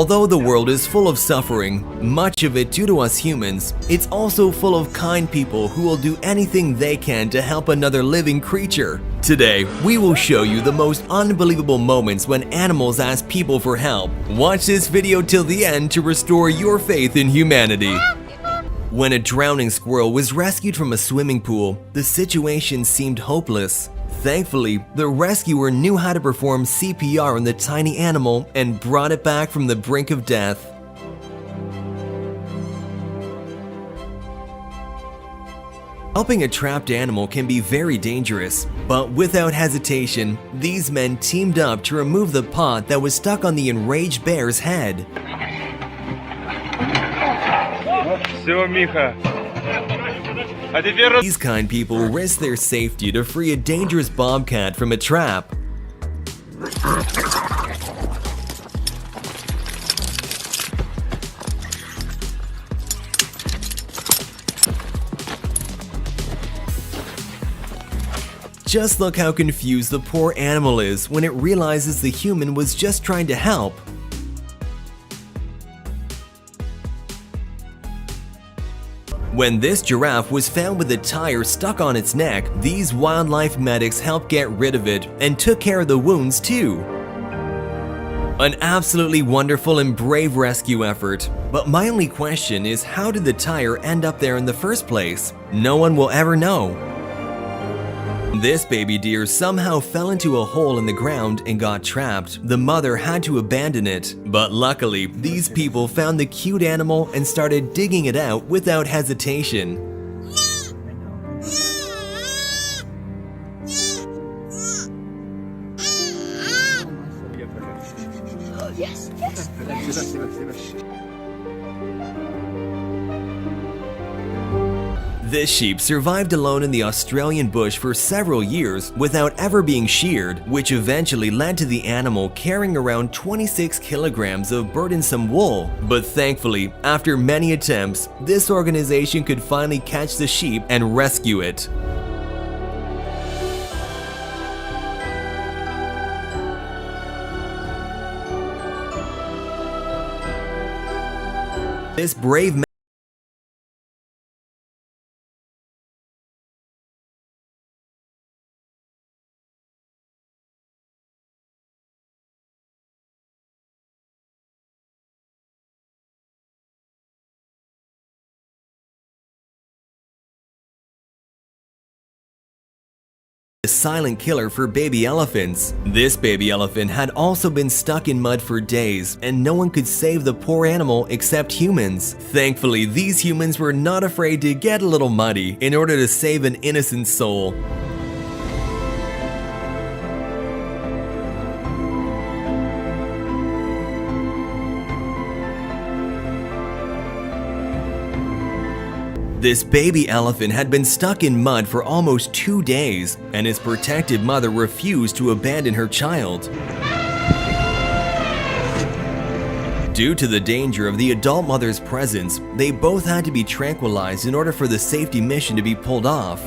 Although the world is full of suffering, much of it due to us humans, it's also full of kind people who will do anything they can to help another living creature. Today, we will show you the most unbelievable moments when animals ask people for help. Watch this video till the end to restore your faith in humanity. When a drowning squirrel was rescued from a swimming pool, the situation seemed hopeless. Thankfully, the rescuer knew how to perform CPR on the tiny animal and brought it back from the brink of death. Helping a trapped animal can be very dangerous, but without hesitation, these men teamed up to remove the pot that was stuck on the enraged bear's head. These kind people risk their safety to free a dangerous bobcat from a trap. Just look how confused the poor animal is when it realizes the human was just trying to help. When this giraffe was found with a tire stuck on its neck, these wildlife medics helped get rid of it and took care of the wounds too. An absolutely wonderful and brave rescue effort. But my only question is, how did the tire end up there in the first place? No one will ever know. This baby deer somehow fell into a hole in the ground and got trapped. The mother had to abandon it, but luckily, these people found the cute animal and started digging it out without hesitation. Yes. This sheep survived alone in the Australian bush for several years without ever being sheared, which eventually led to the animal carrying around 26 kilograms of burdensome wool. But thankfully, after many attempts, this organization could finally catch the sheep and rescue it. This brave man a silent killer for baby elephants. This baby elephant had also been stuck in mud for days, and no one could save the poor animal except humans. Thankfully, these humans were not afraid to get a little muddy in order to save an innocent soul. This baby elephant had been stuck in mud for almost 2 days, and his protective mother refused to abandon her child. Due to the danger of the adult mother's presence, they both had to be tranquilized in order for the safety mission to be pulled off.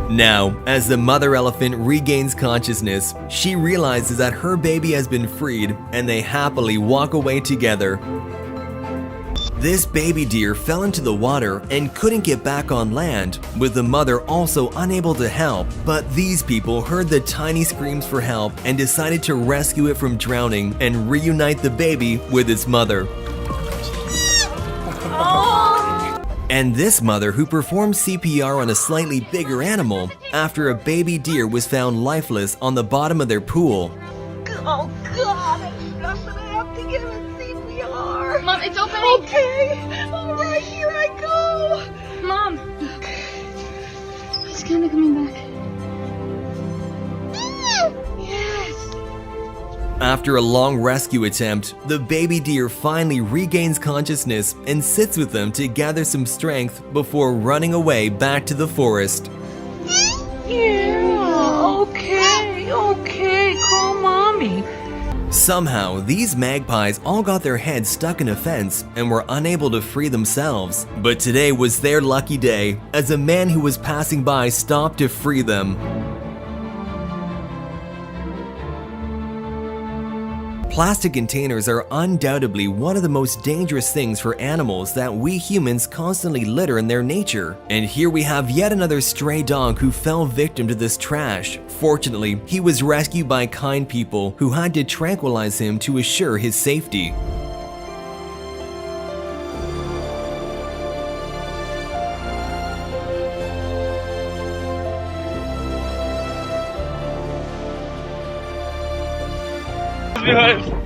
Now, as the mother elephant regains consciousness, she realizes that her baby has been freed, and they happily walk away together. This baby deer fell into the water and couldn't get back on land, with the mother also unable to help. But these people heard the tiny screams for help and decided to rescue it from drowning and reunite the baby with its mother. And this mother who performed CPR on a slightly bigger animal after a baby deer was found lifeless on the bottom of their pool. Oh God, I'm gonna have to give it CPR. Mom, it's opening. Okay, all right, here I go. Mom, he's kind of coming back. Yes. After a long rescue attempt, the baby deer finally regains consciousness and sits with them to gather some strength before running away back to the forest. Yeah, okay, call mommy. Somehow, these magpies all got their heads stuck in a fence and were unable to free themselves. But today was their lucky day, as a man who was passing by stopped to free them. Plastic containers are undoubtedly one of the most dangerous things for animals that we humans constantly litter in their nature. And here we have yet another stray dog who fell victim to this trash. Fortunately, he was rescued by kind people who had to tranquilize him to assure his safety.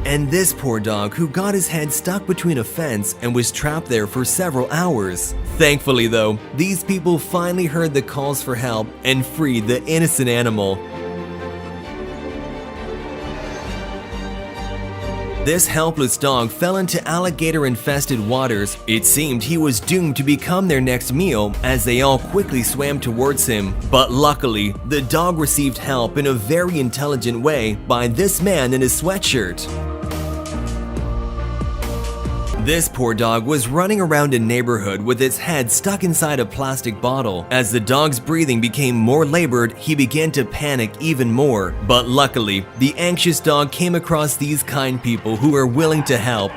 And this poor dog who got his head stuck between a fence and was trapped there for several hours. Thankfully though, these people finally heard the calls for help and freed the innocent animal. This helpless dog fell into alligator-infested waters. It seemed he was doomed to become their next meal as they all quickly swam towards him. But luckily, the dog received help in a very intelligent way by this man in his sweatshirt. This poor dog was running around a neighborhood with its head stuck inside a plastic bottle. As the dog's breathing became more labored, he began to panic even more. But luckily, the anxious dog came across these kind people who were willing to help.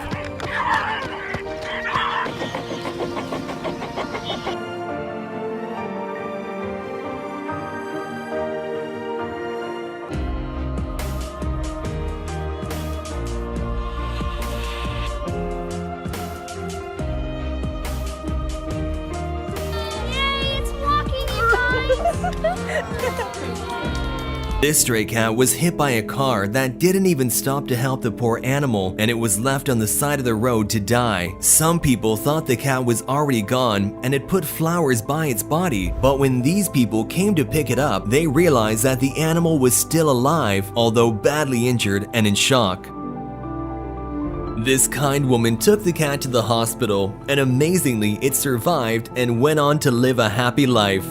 This stray cat was hit by a car that didn't even stop to help the poor animal, and it was left on the side of the road to die. Some people thought the cat was already gone and had put flowers by its body, but when these people came to pick it up, they realized that the animal was still alive, although badly injured and in shock. This kind woman took the cat to the hospital, and amazingly, it survived and went on to live a happy life.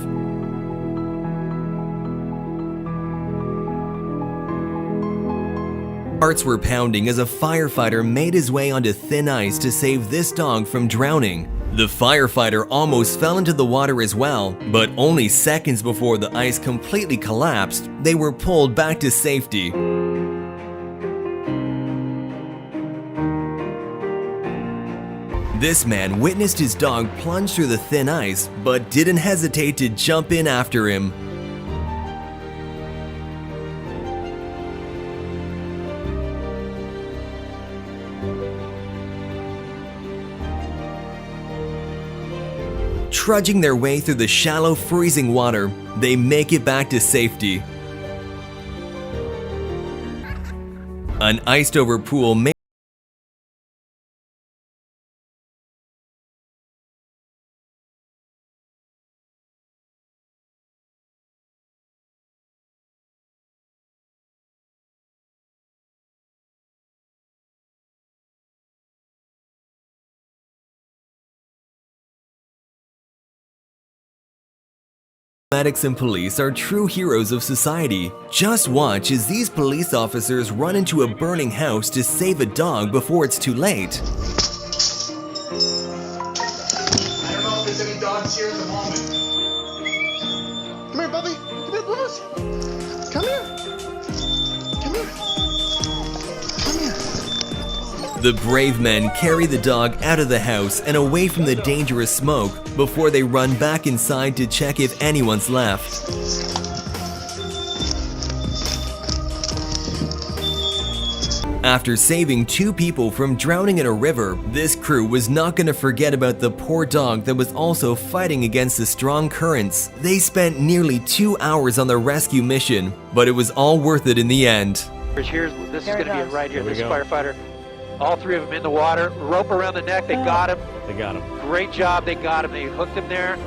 Hearts were pounding as a firefighter made his way onto thin ice to save this dog from drowning. The firefighter almost fell into the water as well, but only seconds before the ice completely collapsed, they were pulled back to safety. This man witnessed his dog plunge through the thin ice, but didn't hesitate to jump in after him. Trudging their way through the shallow, freezing water, they make it back to safety. An iced-over pool made Medics and police are true heroes of society. Just watch as these police officers run into a burning house to save a dog before it's too late. I don't know if there's any dogs here at the moment. Come here, Bubby. Come here, Bubbles. Come here. Come here. Come here. The brave men carry the dog out of the house and away from the dangerous smoke before they run back inside to check if anyone's left. After saving 2 people from drowning in a river, this crew was not going to forget about the poor dog that was also fighting against the strong currents. They spent nearly 2 hours on the rescue mission, but it was all worth it in the end. Here's, this is going to be it right here, this firefighter. All 3 of them in the water, rope around the neck, they got him. They got him. Great job, they got him, they hooked him there.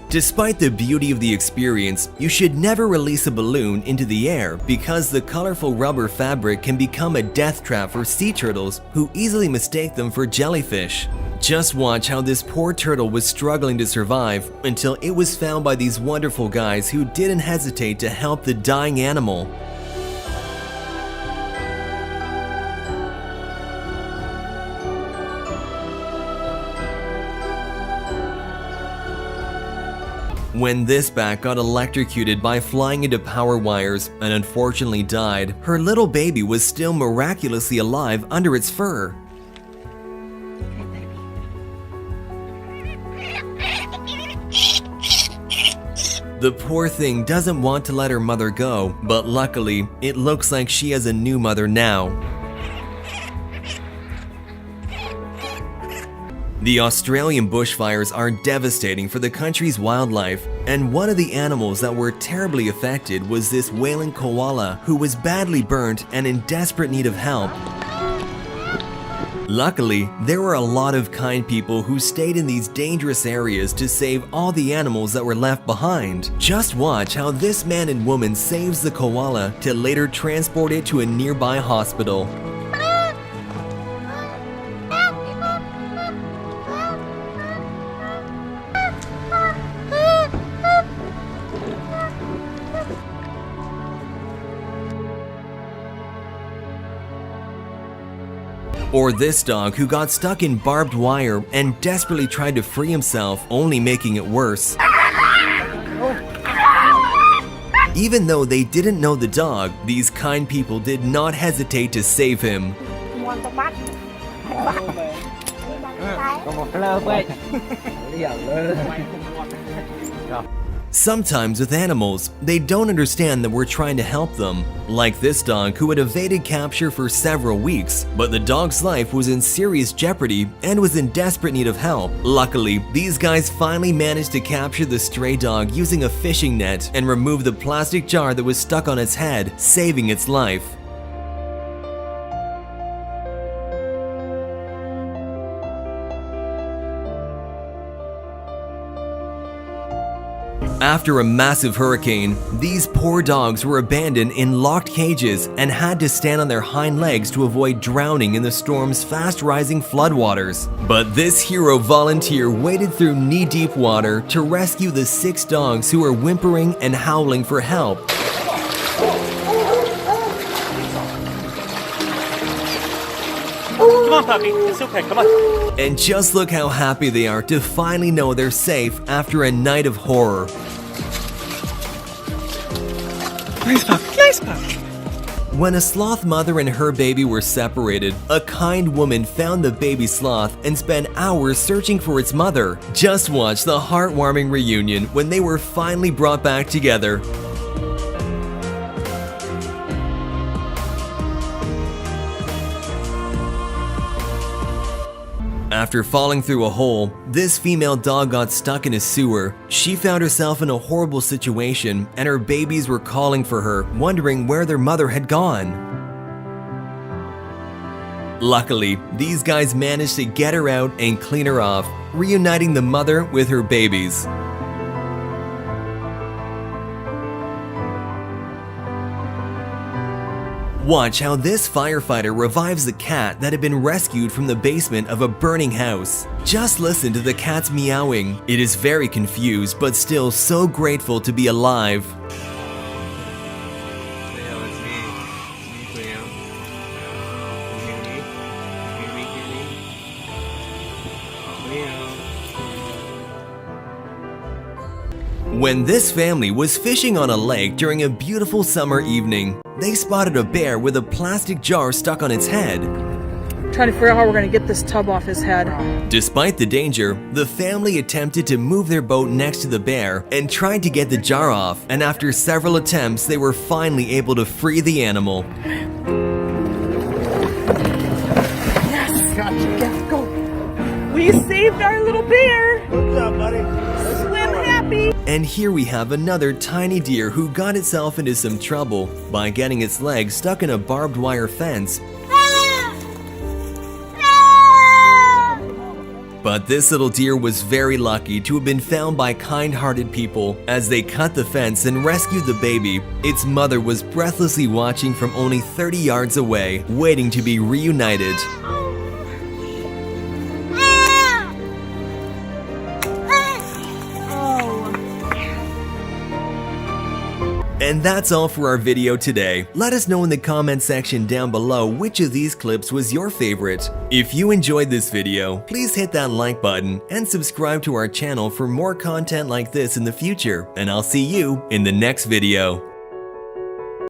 Despite the beauty of the experience, you should never release a balloon into the air because the colorful rubber fabric can become a death trap for sea turtles who easily mistake them for jellyfish. Just watch how this poor turtle was struggling to survive until it was found by these wonderful guys who didn't hesitate to help the dying animal. When this bat got electrocuted by flying into power wires and unfortunately died, her little baby was still miraculously alive under its fur. The poor thing doesn't want to let her mother go, but luckily, it looks like she has a new mother now. The Australian bushfires are devastating for the country's wildlife, and one of the animals that were terribly affected was this wailing koala who was badly burnt and in desperate need of help. Luckily, there were a lot of kind people who stayed in these dangerous areas to save all the animals that were left behind. Just watch how this man and woman saves the koala to later transport it to a nearby hospital. Or this dog who got stuck in barbed wire and desperately tried to free himself, only making it worse. Even though they didn't know the dog, these kind people did not hesitate to save him. Sometimes with animals, they don't understand that we're trying to help them. Like this dog who had evaded capture for several weeks, but the dog's life was in serious jeopardy and was in desperate need of help. Luckily, these guys finally managed to capture the stray dog using a fishing net and remove the plastic jar that was stuck on its head, saving its life. After a massive hurricane, these poor dogs were abandoned in locked cages and had to stand on their hind legs to avoid drowning in the storm's fast-rising floodwaters. But this hero volunteer waded through knee-deep water to rescue the 6 dogs who were whimpering and howling for help. Come on, puppy. It's okay. Come on. And just look how happy they are to finally know they're safe after a night of horror. Nice puppy. Nice puppy. When a sloth mother and her baby were separated, a kind woman found the baby sloth and spent hours searching for its mother. Just watch the heartwarming reunion when they were finally brought back together. After falling through a hole, this female dog got stuck in a sewer. She found herself in a horrible situation and her babies were calling for her, wondering where their mother had gone. Luckily, these guys managed to get her out and clean her off, reuniting the mother with her babies. Watch how this firefighter revives the cat that had been rescued from the basement of a burning house. Just listen to the cat's meowing. It is very confused, but still so grateful to be alive. When this family was fishing on a lake during a beautiful summer evening, they spotted a bear with a plastic jar stuck on its head. Trying to figure out how we're going to get this tub off his head. Despite the danger, the family attempted to move their boat next to the bear and tried to get the jar off, and after several attempts, they were finally able to free the animal. Yes! Let's go! We saved our little bear! Good job, buddy. Swim happy! And here we have another tiny deer who got itself into some trouble by getting its leg stuck in a barbed wire fence. But this little deer was very lucky to have been found by kind-hearted people. As they cut the fence and rescued the baby, its mother was breathlessly watching from only 30 yards away, waiting to be reunited. And that's all for our video today. Let us know in the comment section down below which of these clips was your favorite. If you enjoyed this video, please hit that like button and subscribe to our channel for more content like this in the future, and I'll see you in the next video.